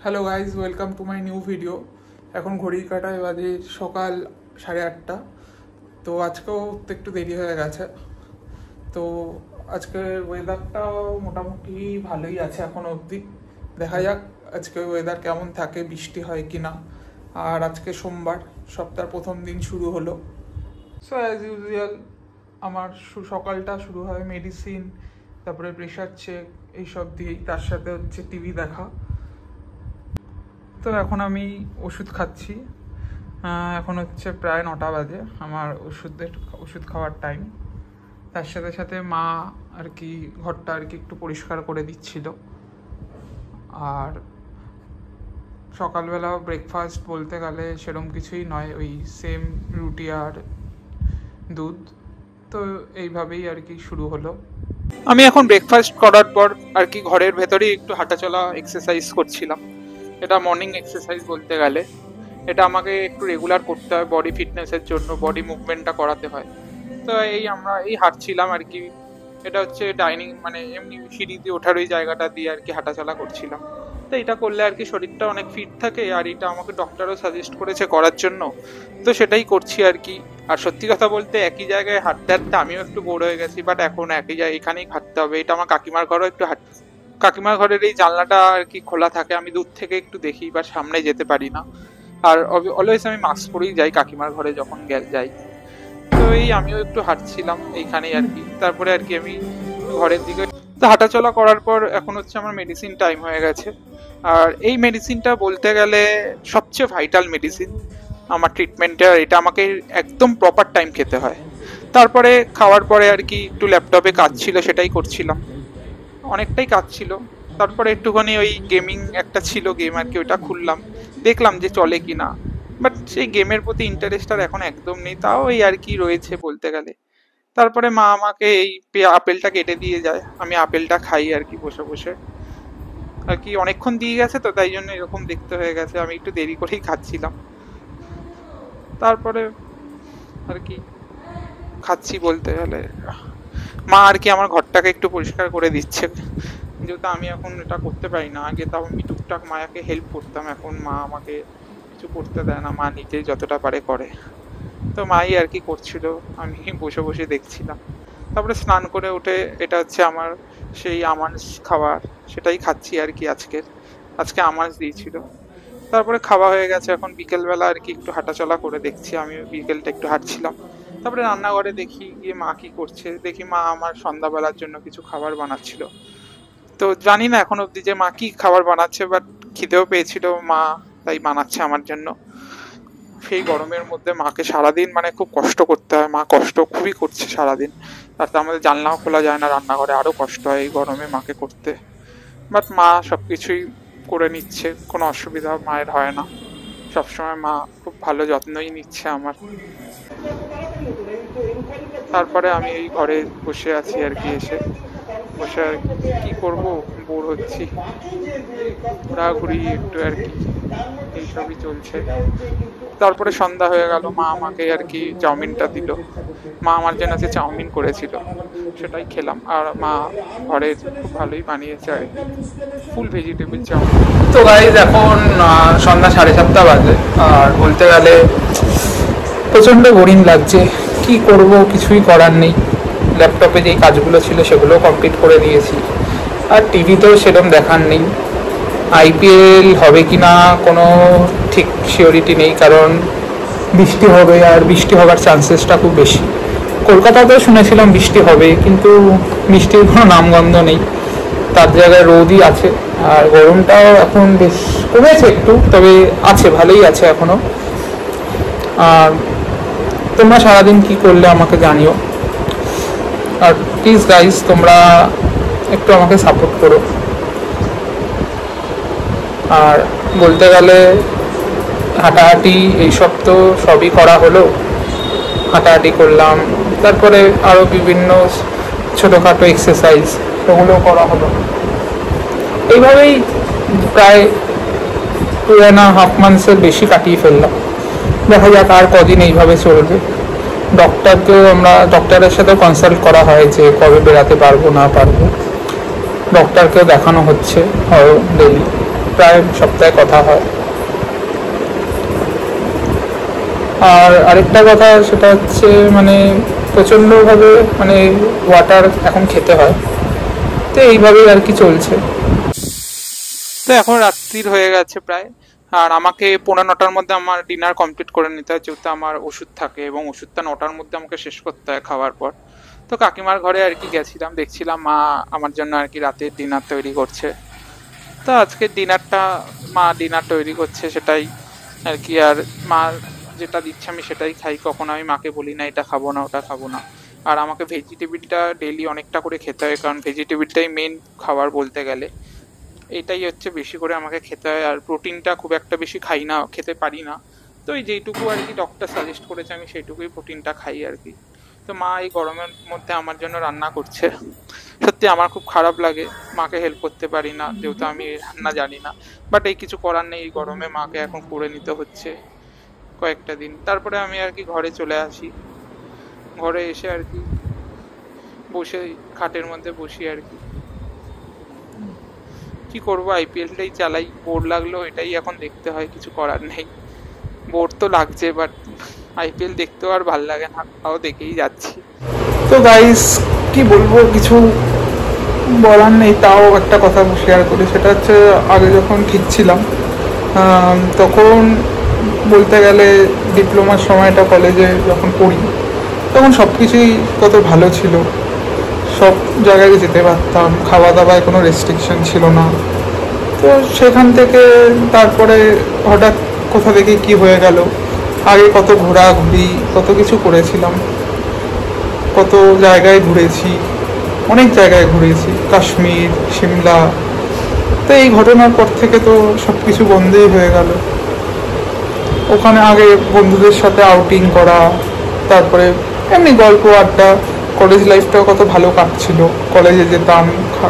Hello guys, welcome to my new video. এখন ঘড়ির কাঁটায় বাজে সকাল 8:30। তো আজকেও একটু দেরি হয়ে গেছে। তো আজকের ওয়েদারটাও মোটামুটি ভালোই আছে এখন অবধি। দেখা যাক আজকে ওয়েদার কেমন থাকে, বৃষ্টি হয় কি না। আর আজকে সোমবার, সপ্তাহের প্রথম দিন শুরু হলো। সো অ্যাজ ইউজুয়াল আমার সকালটা শুরু হয় মেডিসিন, তারপরে প্রেশার চেক এইসব দিয়েই, তার সাথে হচ্ছে টিভি দেখা। তো এখন আমি ওষুধ খাচ্ছি। এখন হচ্ছে প্রায় 9টা বাজে, আমার ওষুধ খাওয়ার টাইম। তার সাথে সাথে মা আর কি ঘরটা আর কি একটু পরিষ্কার করে দিচ্ছিল। আর সকালবেলা ব্রেকফাস্ট বলতে গেলে সেরকম কিছুই নয়, ওই সেম রুটি আর দুধ। তো এইভাবেই আর কি শুরু হলো। আমি এখন ব্রেকফাস্ট করার পর আর কি ঘরের ভেতরেই একটু হাঁটাচলা এক্সারসাইজ করছিলাম। এটা মর্নিং এক্সারসাইজ বলতে গেলে। এটা আমাকে একটু রেগুলার করতে হয় বডি ফিটনেসের জন্য, বডি মুভমেন্টটা করাতে হয়। তো আমরা হাঁটছিলাম আর কি। এটা হচ্ছে ডাইনিং, মানে এমনি সিঁড়ি দিয়ে ওঠার ওই জায়গাটা দিয়ে আর কি হাঁটাচলা করছিলাম। তো এটা করলে আর কি শরীরটা অনেক ফিট থাকে, আর এটা আমাকে ডক্টরও সাজেস্ট করেছে করার জন্য। তো সেটাই করছি আর কি। আর সত্যি কথা বলতে একই জায়গায় হাঁটতে হাঁটতে আমিও একটু বোর হয়ে গেছি, বাট এখন একই জায়গায় এখানেই হাঁটতে হবে। এটা আমার কাকিমার ঘরেও একটু কাকিমার ঘরের এই জানলাটা আর কি খোলা থাকে, আমি দূর থেকে একটু দেখি, বা সামনে যেতে পারি না। আর অলওয়েজ আমি মাস্ক পরেই যাই কাকিমার ঘরে যখন যাই। তো এই আমিও একটু হাঁটছিলাম এইখানেই আর কি। তারপরে আর কি আমি ঘরের দিকে তো হাঁটাচলা করার পর এখন হচ্ছে আমার মেডিসিন টাইম হয়ে গেছে। আর এই মেডিসিনটা বলতে গেলে সবচেয়ে ভাইটাল মেডিসিন আমার ট্রিটমেন্টে। এটা আমাকে একদম প্রপার টাইম খেতে হয়। তারপরে খাওয়ার পরে আর কি একটু ল্যাপটপে কাজ ছিল, সেটাই করছিলাম। অনেকটাই কাজ ছিল। তারপরে একটুখানি ওই গেমিং একটা ছিল গেম আর কি, ওইটা খুললাম, দেখলাম যে চলে কি না। বাট সেই গেমের প্রতি ইন্টারেস্ট আর এখন একদম নেই, তাও এই আর কি রয়েছে বলতে গেলে। তারপরে মা আমাকে এই আপেলটা কেটে দিয়ে যায়, আমি আপেলটা খাই আর কি বসে বসে আর কি। অনেকক্ষণ দিয়ে গেছে তো, তাই জন্য এরকম দেখতে হয়ে গেছে। আমি একটু দেরি করেই খাচ্ছিলাম। তারপরে আর কি খাচ্ছি বলতে গেলে মা আর কি আমার ঘরটাকে একটু পরিষ্কার করে দিচ্ছে, যেহেতু আমি এখন এটা করতে পারি না। আগে তাও আমি টুকটাক মায়াকে হেল্প করতাম, এখন মা আমাকে কিছু করতে দেয় না, মা নিজেই যতটা পারে করে। তো মাই আর কি করছিল, আমি বসে বসে দেখছিলাম। তারপরে স্নান করে উঠে এটা হচ্ছে আমার সেই আমান্স খাবার, সেটাই খাচ্ছি আর কি। আজকে আমান্স দিয়েছিল। তারপরে খাওয়া হয়ে গেছে, এখন বিকেলবেলা আর কি একটু হাঁটাচলা করে দেখছি, আমি বিকেলটা একটু হাঁটছিলাম। তারপরে রান্নাঘরে দেখি গিয়ে মা কি করছে, দেখি মা আমার সন্ধ্যাবেলার জন্য কিছু খাবার বানাচ্ছিল। তো জানি না এখন অব্দি যে মা কি খাবার বানাচ্ছে, বাট খিদেও পেয়েছিল মা, তাই বানাচ্ছে আমার জন্য। সেই গরমের মধ্যে মাকে সারাদিন মানে খুব কষ্ট করতে হয়, মা কষ্ট খুবই করছে সারাদিন। তারপর আমাদের জানলাও খোলা যায় না, রান্নাঘরে আরো কষ্ট হয় এই গরমে মাকে করতে। বাট মা সবকিছুই করে নিচ্ছে, কোনো অসুবিধা মায়ের হয় না। সবসময় মা খুব ভালো যত্নই নিচ্ছে আমার। তারপরে আমি এই ঘরে বসে আছি আর কি, এসে বসে আর কি করবো, বোর হচ্ছি, ঘোরাঘুরি একটু আর কি, এইসবই চলছে। তারপরে সন্ধ্যা হয়ে গেল, মা আমাকে আর কি চাউমিনটা দিল। মা আমার জন্য যে চাউমিন করেছিল সেটাই খেলাম। আর মা ঘরে খুব ভালোই বানিয়েছে আর কি, ফুল ভেজিটেবল চাউমিন। তো গাইজ এখন সন্ধ্যা 7:30 বাজে, আর বলতে গেলে প্রচণ্ড বোরিং লাগছে। কি করব, কিছুই করার নেই। ল্যাপটপে যেই কাজগুলো ছিল সেগুলো কমপ্লিট করে দিয়েছি, আর টিভিতেও সেরকম দেখার নেই। আইপিএল হবে কি না কোনো ঠিক সিওরিটি নেই, কারণ বৃষ্টি হবে, আর বৃষ্টি হওয়ার চান্সেসটা খুব বেশি। কলকাতাতেও শুনেছিলাম বৃষ্টি হবে, কিন্তু বৃষ্টির কোনো নামগন্ধ নেই, তার জায়গায় রোদই আছে। আর গরমটাও এখন বেশ কমেছে একটু, তবে আছে, ভালোই আছে এখনও। আর তোমরা সারাদিন কি করলে আমাকে জানিও। আর প্লিজ গাইজ, তোমরা একটু আমাকে সাপোর্ট করো। আর বলতে গেলে হাঁটাহাঁটি এইসব তো সবই করা হলো, হাঁটাহাঁটি করলাম, তারপরে আরও বিভিন্ন ছোটোখাটো এক্সারসাইজ ওগুলো করা হলো। এইভাবেই প্রায় 2.5 মান্থসের বেশি কাটিয়ে ফেললাম। দেখা যাক আর কদিন এইভাবে চলবে। ডক্টরের সাথে কনসাল্ট করা হয় যে কবে বেরাতে পারবো না পারবো। ডক্টরকেও দেখানো হচ্ছে ডেলি। প্রায় সপ্তাহে কথা হয়। আর আরেকটা কথা সেটা হচ্ছে মানে প্রচণ্ডভাবে মানে ওয়াটার এখন খেতে হয়, তো এইভাবেই আর কি চলছে। তো এখন রাত্রির হয়ে গেছে প্রায়, আর আমাকে 9:45-র মধ্যে আমার ডিনার কমপ্লিট করে নিতে হয়, যেহেতু আমার ওষুধ থাকে এবং ওষুধটা 9টার মধ্যে আমাকে শেষ করতে হয় খাওয়ার পর। তো কাকিমার ঘরে আর কি গেছিলাম, দেখছিলাম মা আমার জন্য আর কি রাতের ডিনার তৈরি করছে। তো আজকের ডিনারটা মা ডিনার তৈরি করছে সেটাই আর কি, আর মা যেটা দিচ্ছে আমি সেটাই খাই, কখনো আমি মাকে বলি না এটা খাবো না ওটা খাবো না। আর আমাকে ভেজিটেবিলটা ডেইলি অনেকটা করে খেতে হয়, কারণ ভেজিটেবিলটাই মেন খাবার বলতে গেলে। এটাই হচ্ছে বেশি করে আমাকে খেতে হয়, আর প্রোটিনটা খুব একটা বেশি খাই না, খেতে পারি না। তো এই যেইটুকু আর কি ডক্টর সাজেস্ট করেছে আমি সেইটুকুই প্রোটিনটা খাই আর কি। তো মা এই গরমের মধ্যে আমার জন্য রান্না করছে, সত্যি আমার খুব খারাপ লাগে, মাকে হেল্প করতে পারি না যেহেতু আমি রান্না জানি না। বাট এই কিছু করার নেই, এই গরমে মাকে এখন করে নিতে হচ্ছে কয়েকটা দিন। তারপরে আমি আর কি ঘরে চলে আসি, ঘরে এসে আর কি বসে খাটের মধ্যে বসি আর কি। কি করবো, আইপিএলটাই চালাই, বোর লাগলো এটাই এখন দেখতে হয়, কিছু করার নেই। বোর তো লাগছে, বাট আইপিএল দেখতেও আর ভাল লাগে না, তাও দেখেই যাচ্ছি। তো গাইস কি বলবো, কিছু বলার নেই, তাও একটা কথা শেয়ার করি, সেটা হচ্ছে আগে যখন ঠিক ছিলাম তখন বলতে গেলে ডিপ্লোমার সময়টা কলেজে যখন পড়ি তখন সব কিছুই কত ভালো ছিল, সব জায়গায় যেতে পারতাম, খাওয়া দাওয়ায় কোনো রেস্ট্রিকশন ছিল না। তো সেখান থেকে তারপরে হঠাৎ কোথা থেকে কি হয়ে গেল, আগে কত ঘোরাঘুরি কত কিছু করেছিলাম, কত জায়গায় ঘুরেছি, অনেক জায়গায় ঘুরেছি, কাশ্মীর, সিমলা। তো এই ঘটনার পর থেকে তো সব কিছু বন্ধই হয়ে গেল। ওখানে আগে বন্ধুদের সাথে আউটিং করা, তারপরে এমনি গল্প আড্ডা, কলেজ লাইফটাও কত ভালো কাটছিল, কলেজে যেতাম,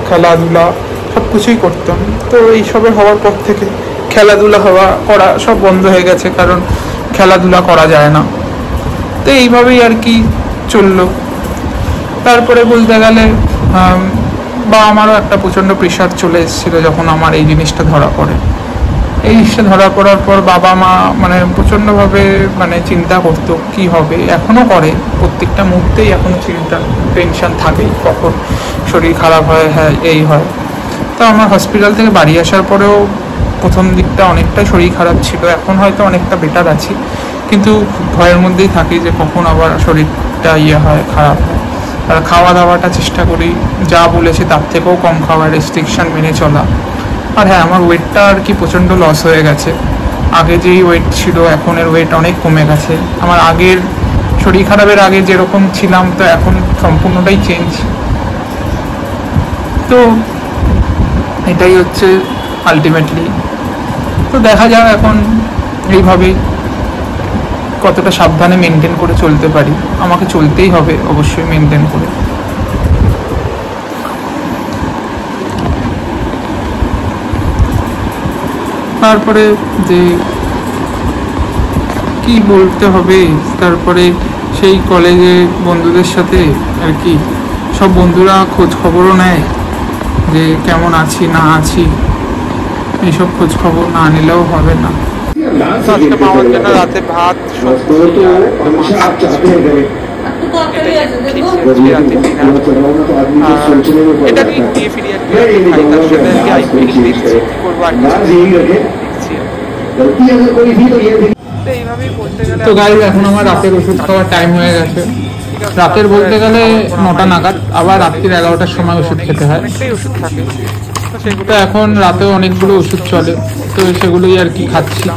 খেলাধুলা সব কিছুই করতাম। তো এইসবের হওয়ার পর থেকে খেলাধুলা করা সব বন্ধ হয়ে গেছে, কারণ খেলাধুলা করা যায় না। তো এইভাবেই আর কি চললো। তারপরে বলতে গেলে বা আমারও একটা প্রচণ্ড প্রেশার চলে এসেছিলো যখন আমার এই জিনিসটা ধরা পড়ে। এই জিনিসটা ধরা পড়ার পর বাবা মা মানে প্রচণ্ডভাবে মানে চিন্তা করতো কি হবে, এখনও করে, প্রত্যেকটা মুহূর্তেই এখনও চিন্তা টেনশন থাকেই, কখন শরীর খারাপ হয়, হ্যাঁ এই হয়। তো আমার হসপিটাল থেকে বাড়ি আসার পরেও প্রথম দিকটা অনেকটাই শরীর খারাপ ছিল, এখন হয়তো অনেকটা বেটার আছি, কিন্তু ভয়ের মধ্যেই থাকি যে কখন আবার শরীরটা হয়, খারাপ হয়। আর খাওয়া দাওয়াটা চেষ্টা করি যা বলেছি তার থেকেও কম খাওয়া, রেস্ট্রিকশান মেনে চলা। আর হ্যাঁ, আমার ওয়েটটা আর কি প্রচণ্ড লস হয়ে গেছে, আগে যেই ওয়েট ছিল এখনের ওয়েট অনেক কমে গেছে। আমার আগের শরীর খারাপের আগে যেরকম ছিলাম তো এখন সম্পূর্ণটাই চেঞ্জ। তো এটাই হচ্ছে আলটিমেটলি। তো দেখা যাক এখন এইভাবেই কতটা সাবধানে মেনটেন করে চলতে পারি, আমাকে চলতেই হবে অবশ্যই মেনটেন করে। তারপরে যে কি বলতে হবে, তারপরে সেই কলেজে বন্ধুদের সাথে আর কি সব বন্ধুরা খোঁজ খবরও নেয় যে কেমন আছি না আছি, এইসব খোঁজ খবর না নিলেও হবে না। আজকে মামার জন্য রাতে ভাত, সবজি আর এটা নিয়ে ঘুরিয়ে ফিরিয়ে খাই, তার সাথে আইপিএল দেখছি, কি করবো আর তো গাইস এখন আমার রাতের ওষুধ খাওয়ার টাইম হয়ে গেছে। রাতের বলতে গেলে 9টা নাগাদ, আবার রাত্রির 11টার সময় ওষুধ খেতে হয়। ওষুধ থাকে তো এখন রাতেও অনেকগুলো ওষুধ চলে, তো সেগুলোই আর কি খাচ্ছি।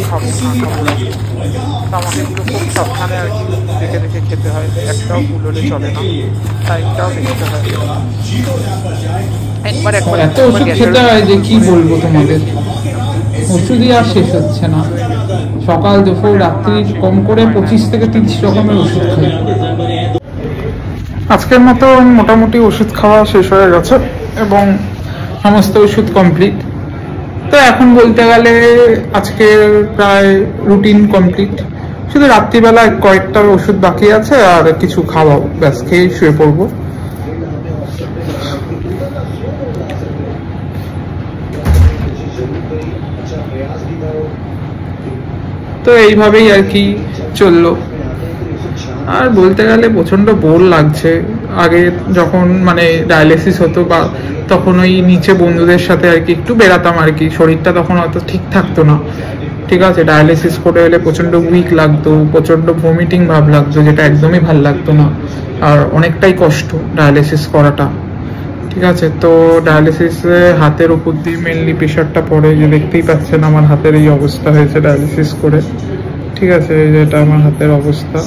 খাবো আমাকে এগুলো খুব সাবধানে আর কি দেখে দেখে খেতে হয়, একটাও ভুল হলে চলে না, টাইমটাও দেখতে হয়। এত ওষুধ খেতে হয় যে কি বলবো তোমাদের, ওষুধই আর শেষ হচ্ছে না। সকাল দুপুর রাত্রি কম করে 25 থেকে 30 রকমের ওষুধ খাই। আজকের মতো মোটামুটি ওষুধ খাওয়া শেষ হয়ে গেছে এবং সমস্ত ওষুধ কমপ্লিট। তো এখন বলতে গেলে আজকে প্রায় রুটিন কমপ্লিট, শুধু রাত্রিবেলা কয়েকটা ওষুধ বাকি আছে আর কিছু খাওয়াও, ব্যাস খেয়ে শুয়ে পড়বো। তো এইভাবেই আর কি চললো। আর বলতে গেলে প্রচণ্ড বোর লাগছে। আগে যখন মানে ডায়ালিসিস হতো বা তখন ওই নিচে বন্ধুদের সাথে আর কি একটু বেড়াতাম আর কি, শরীরটা তখন অত ঠিক থাকতো না। ঠিক আছে, ডায়ালিসিস করে এলে প্রচণ্ড উইক লাগতো, প্রচণ্ড ভমিটিং ভাব লাগতো, যেটা একদমই ভাল লাগতো না। আর অনেকটাই কষ্ট ডায়ালিসিস করাটা। ঠিক আছে, তো ডায়ালিসিসে হাতের উপর দিয়ে মেনলি প্রেশারটা পড়ে, যে দেখতেই পাচ্ছেন আমার হাতের এই অবস্থা হয়েছে ডায়ালিসিস করে। ঠিক আছে, যেটা আমার হাতের অবস্থা,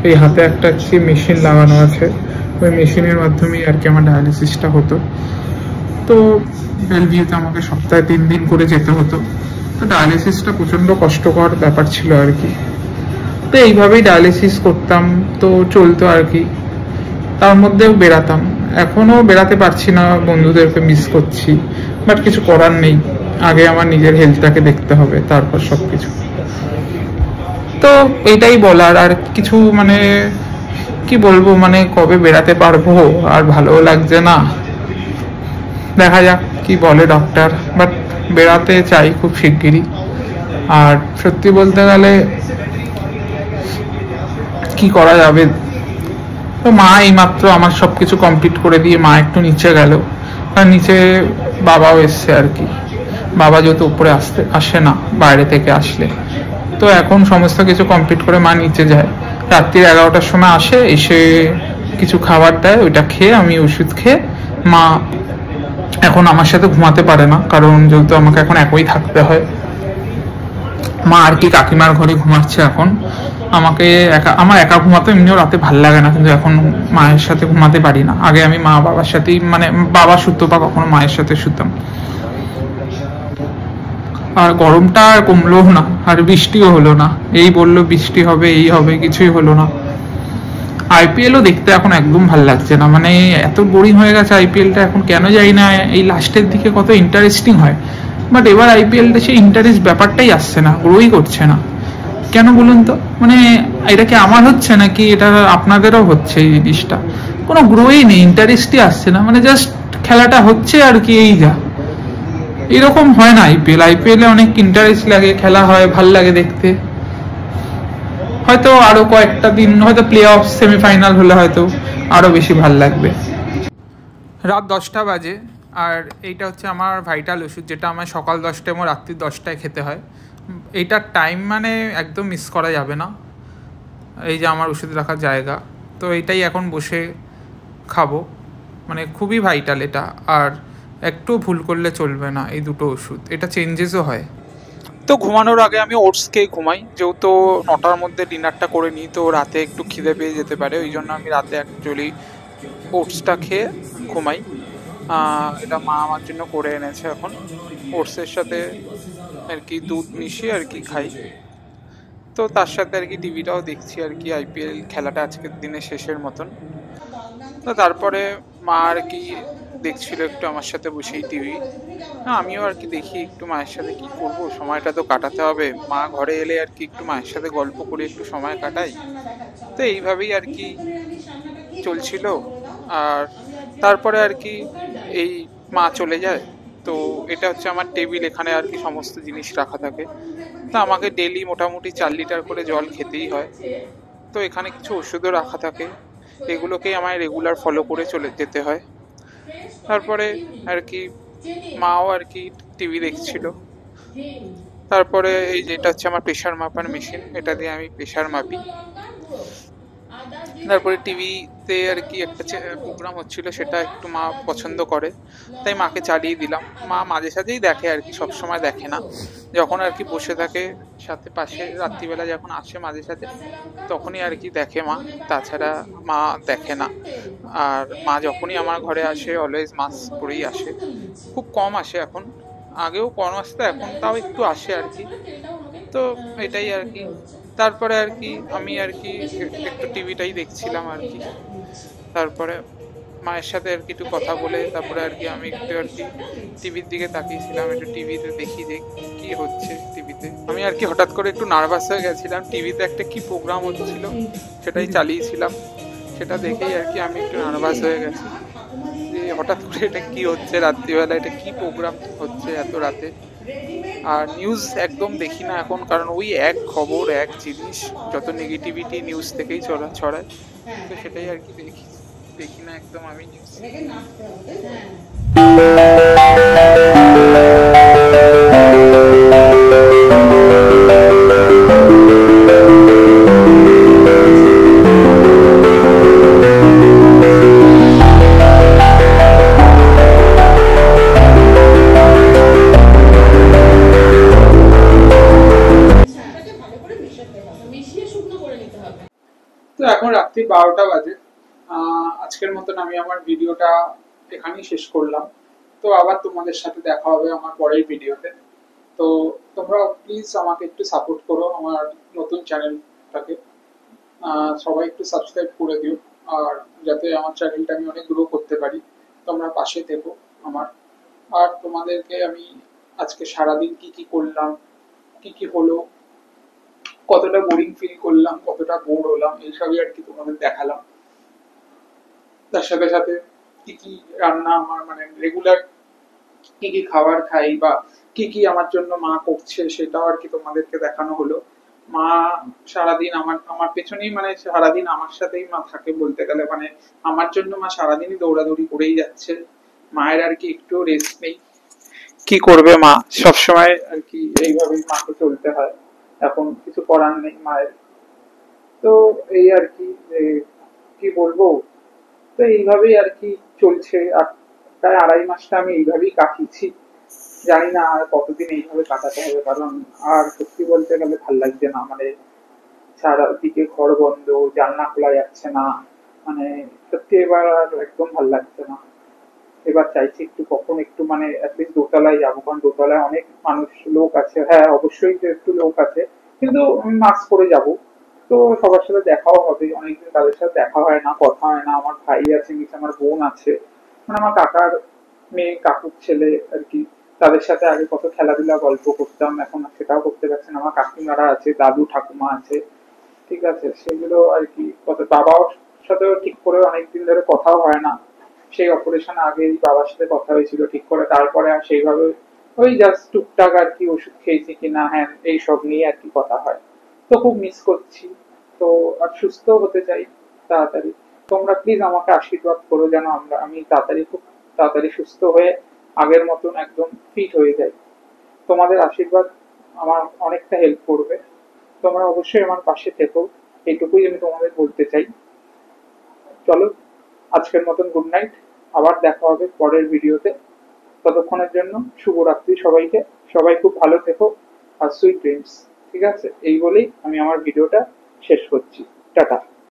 এই হাতে একটা কি মেশিন লাগানো আছে, ওই মেশিনের মাধ্যমেই আর কি আমার ডায়ালিসিসটা হতো। তো বেলভিউতে আমাকে সপ্তাহে 3 দিন করে যেতে হতো। তো ডায়ালিসিসটা প্রচণ্ড কষ্টকর ব্যাপার ছিল আর কি। তো এইভাবেই ডায়ালিসিস করতাম, তো চলতো আর কি। তার মধ্যেও বেড়াতাম, এখনও বেড়াতে পারছি না, বন্ধুদেরকে মিস করছি, বাট কিছু করার নেই। আগে আমার নিজের হেলথটাকে দেখতে হবে, তারপর সব কিছু। তো এটাই বলার, আর কিছু মানে কি বলবো, মানে কবে বেড়াতে পারবো, আর ভালোও লাগছে না। দেখা যাক কি বলে ডক্টর, বাট বেড়াতে চাই খুব শিগগিরই। আর সত্যি বলতে গেলে কি করা যাবে, তো মা এইমাত্র আমার সব কিছু কমপ্লিট করে দিয়ে মা একটু নিচে গেল, আর নিচে বাবাও এসছে আর কি। বাবা যেহেতু উপরে আসে না বাইরে থেকে আসলে, তো এখন সমস্ত কিছু কমপ্লিট করে মা নিচে যায়। রাত্রি 11টার সময় আসে, এসে কিছু খাবার দেয়, ওইটা খেয়ে আমি ওষুধ খেয়ে, মা এখন আমার সাথে ঘুমাতে পারে না, কারণ যেহেতু আমাকে এখন একই থাকতে হয়। মা আর কি কাকিমার ঘরে ঘুমাচ্ছে এখন। আমার একা ঘুমাতে এমনিও রাতে ভাল লাগে না, কিন্তু এখন মায়ের সাথে ঘুমাতে পারি না। আগে আমি মা বাবার সাথেই, মানে বাবা শুতো বা কখনো মায়ের সাথে শুতাম। আর গরমটা আর কমলো না, আর বৃষ্টিও হলো না। এই বললো বৃষ্টি হবে, এই হবে, কিছুই হলো না। আইপিএলও দেখতে এখন একদম ভাল লাগছে না, মানে এত বোরিং হয়ে গেছে আইপিএলটা এখন, কেন জানি না। এই লাস্টের দিকে কত ইন্টারেস্টিং হয়, বাট এবার আইপিএলটা সেই ইন্টারেস্ট ব্যাপারটাই আসছে না, গ্রোই করছে না। কেন বলুন তো, মানে এটা কি আমার হচ্ছে নাকি এটা আপনাদেরও হচ্ছে? এই জিনিসটা কোনো গ্রোই নেই, ইন্টারেস্টই আসছে না, মানে জাস্ট খেলাটা হচ্ছে আর কি, এই যা। এরকম হয় না আইপিএলে অনেক ইন্টারেস্ট লাগে, খেলা হয়, ভাল লাগে দেখতে। হয়তো আরো কয়েকটা দিন, হয়তো প্লে অফ সেমিফাইনাল হলে হয়তো আরো বেশি ভাল লাগবে। রাত 10টা বাজে, আর এইটা হচ্ছে আমার ভাইটাল ওষুধ, যেটা আমার সকাল 10টায় এবং রাত্রি 10টায় খেতে হয়। এইটার টাইম মানে একদম মিস করা যাবে না। এই যে আমার ওষুধ রাখার জায়গা, তো এইটাই এখন বসে খাবো, মানে খুবই ভাইটাল এটা। আর একটু ভুল করলে চলবে না, এই দুটো ওষুধ, এটা চেঞ্জেসও হয়। তো ঘুমানোর আগে আমি ওটস খেয়ে ঘুমাই, যেহেতু 9টার মধ্যে ডিনারটা করে নিই, তো রাতে একটু খিদে পেয়ে যেতে পারে, ওই জন্য আমি রাতে অ্যাকচুয়ালি ওটসটা খেয়ে ঘুমাই। এটা মা আমার জন্য করে এনেছে এখন। ওটসের সাথে আর কি দুধ মিশিয়ে আর কি খাই। তো তার সাথে আর কি টিভিটাও দেখছি আর কি, আইপিএল খেলাটা আজকের দিনে শেষের মতন। তো তারপরে মা আর কি দেখছিল একটু আমার সাথে বসেই টিভি। আমিও আর কি দেখি একটু, মায়ের সাথে কি করব, সময়টা তো কাটাতে হবে। মা ঘরে এলে আর কি একটু মায়ের সাথে গল্প করে একটু সময় কাটাই। তো এইভাবেই আর কি চলছিল। আর তারপরে আর কি এই মা চলে যায়, তো এটা হচ্ছে আমার টেবিল, এখানে আর কি সমস্ত জিনিস রাখা থাকে। তা আমাকে ডেলি মোটামুটি 4 লিটার করে জল খেতেই হয়। তো এখানে কিছু ওষুধও রাখা থাকে, এগুলোকেই আমায় রেগুলার ফলো করে চলে যেতে হয়। তারপরে আর কি মাও আর কি টিভি দেখছিল। তারপরে এই যেটা হচ্ছে আমার প্রেশার মাপার মেশিন, এটা দিয়ে আমি প্রেশার মাপি। তারপরে টিভিতে আর কি একটা প্রোগ্রাম হচ্ছিল, সেটা একটু মা পছন্দ করে, তাই মাকে চালিয়ে দিলাম। মা মাঝে সাঝেই দেখে আর কি, সবসময় দেখে না। যখন আর কি বসে থাকে সাথে পাশে, রাত্রিবেলা যখন আসে মাঝে সাঝে, তখনই আর কি দেখে মা, তাছাড়া মা দেখে না। আর মা যখনই আমার ঘরে আসে অলওয়েজ মাস্ক পরেই আসে, খুব কম আসে এখন, আগেও কম আসতো, এখন তাও একটু আসে আর কি। তো এটাই আর কি। তারপরে আর কি আমি আর কি একটু টিভিটাই দেখছিলাম আর কি। তারপরে মায়ের সাথে আর কি একটু কথা বলে তারপরে আর কি আমি একটু আর কি টিভির দিকে তাকিয়েছিলাম, একটু টিভিতে দেখি যে কি হচ্ছে টিভিতে। আমি আর কি হঠাৎ করে একটু নার্ভাস হয়ে গেছিলাম, টিভিতে একটা কি প্রোগ্রাম হচ্ছিল সেটাই চালিয়েছিলাম, সেটা দেখেই আর কি আমি একটু নার্ভাস হয়ে গেছি যে হঠাৎ করে এটা কি হচ্ছে রাত্রিবেলা, এটা কি প্রোগ্রাম হচ্ছে এত রাতে। আর নিউজ একদম দেখি না এখন, কারণ ওই এক খবর এক জিনিস, যত নেগেটিভিটি নিউজ থেকেই ছড়ায়। তো সেটাই আর কি দেখি, দেখি না একদম আমি নিউজ। তো এখন রাত্রি 12টা বাজে। আজকের মতন আমি আমার ভিডিওটা এখানেই শেষ করলাম। তো আবার তোমাদের সাথে দেখা হবে আমার পরের ভিডিওতে। তো তোমরা প্লিজ আমাকে একটু সাপোর্ট করো আমার নতুন চ্যানেলটাকে। সবাই একটু সাবস্ক্রাইব করে দিও, আর যাতে আমার চ্যানেলটা আমি অনেক গ্রো করতে পারি। তোমরা পাশে থেকো আমার। আর তোমাদেরকে আমি আজকে সারাদিন কি কি করলাম, কি কি হলো, কতটা বোরিং ফিল করলাম, কতটা বোর হলাম, এইসবই আর কি তোমাদের দেখালাম। তার সাথে সাথে কি কি রান্না আমার মানে রেগুলার কি কি খাবার খাই, বা কি কি আমার জন্য মা করছে সেটাও আর কি তোমাদেরকে দেখানো হলো। মা সারাদিন আমার আমার পেছনেই, মানে সারাদিন আমার সাথেই মা থাকে বলতে গেলে, মানে আমার জন্য মা সারাদিনই দৌড়াদৌড়ি করেই যাচ্ছে। মায়ের আর কি একটু রেস্ট নেই। কি করবে মা, সবসময় আর কি এইভাবেই মাকে চলতে হয়। এখন কিছু করার নেই মায়ের। তো এই আর কি যে কি বলবো, তো এইভাবেই আর কি চলছে। আর প্রায় 2.5 মাসটা আমি এইভাবেই কাটিয়েছি। জানি না আর কতদিন এইভাবে কাটাতে হবে, কারণ আর সত্যি বলতে গেলে ভাল লাগছে না। মানে চারদিকে ঘর বন্ধ, জানলা খোলা যাচ্ছে না, মানে সত্যি এবার আর একদম ভাল লাগছে না। এবার চাইছি একটু কখন একটু মানে অ্যাটলিস্ট দোতলায় যাবো, কারণ দোতলায় অনেক মানুষ লোক আছে। হ্যাঁ অবশ্যই তো একটু লোক আছে, কিন্তু আমি মাস্ক পরে যাবো। তো সবার সাথে দেখাও হবে, অনেকদিন তাদের সাথে দেখা হয় না, কথা হয় না। আমার ভাই আছে নিচে, আমার বোন আছে, মানে আমার কাকার মেয়ে, কাকুর ছেলে আর কি। তাদের সাথে আগে কত খেলাধুলা গল্প করতাম, এখন আর সেটাও করতে পারছি না। আমার কাকিমারা আছে, দাদু ঠাকুমা আছে, ঠিক আছে, সেগুলো আর কি। কত বাবার সাথেও ঠিক করে অনেকদিন ধরে কথাও হয় না। সেই অপারেশন আগেই বাবার সাথে কথা হয়েছিল ঠিক করে, তারপরে আর সেইভাবে ওই জাস্ট টুকটাক আর কি ওষুধ খেয়েছি কিনা, হ্যাঁ এইসব নিয়ে আর কি কথা হয়। তো খুব মিস করছি। তো আর সুস্থ হতে চাই তাড়াতাড়ি। তোমরা প্লিজ আমাকে আশীর্বাদ করো যেন আমি তাড়াতাড়ি, খুব তাড়াতাড়ি সুস্থ হয়ে আগের মতন একদম ফিট হয়ে যাই। তোমাদের আশীর্বাদ আমার অনেকটা হেল্প করবে। তোমরা অবশ্যই আমার পাশে থেকো, এইটুকুই আমি তোমাদের বলতে চাই। চলো, আজকের মতন গুড নাইট। আবার দেখা হবে পরের ভিডিওতে। ততক্ষণের জন্য শুভরাত্রি সবাইকে। সবাই খুব ভালো থেকো, আর সুইট ড্রিমস। ঠিক আছে, এই বলেই আমি আমার ভিডিওটা শেষ করছি। টাটা।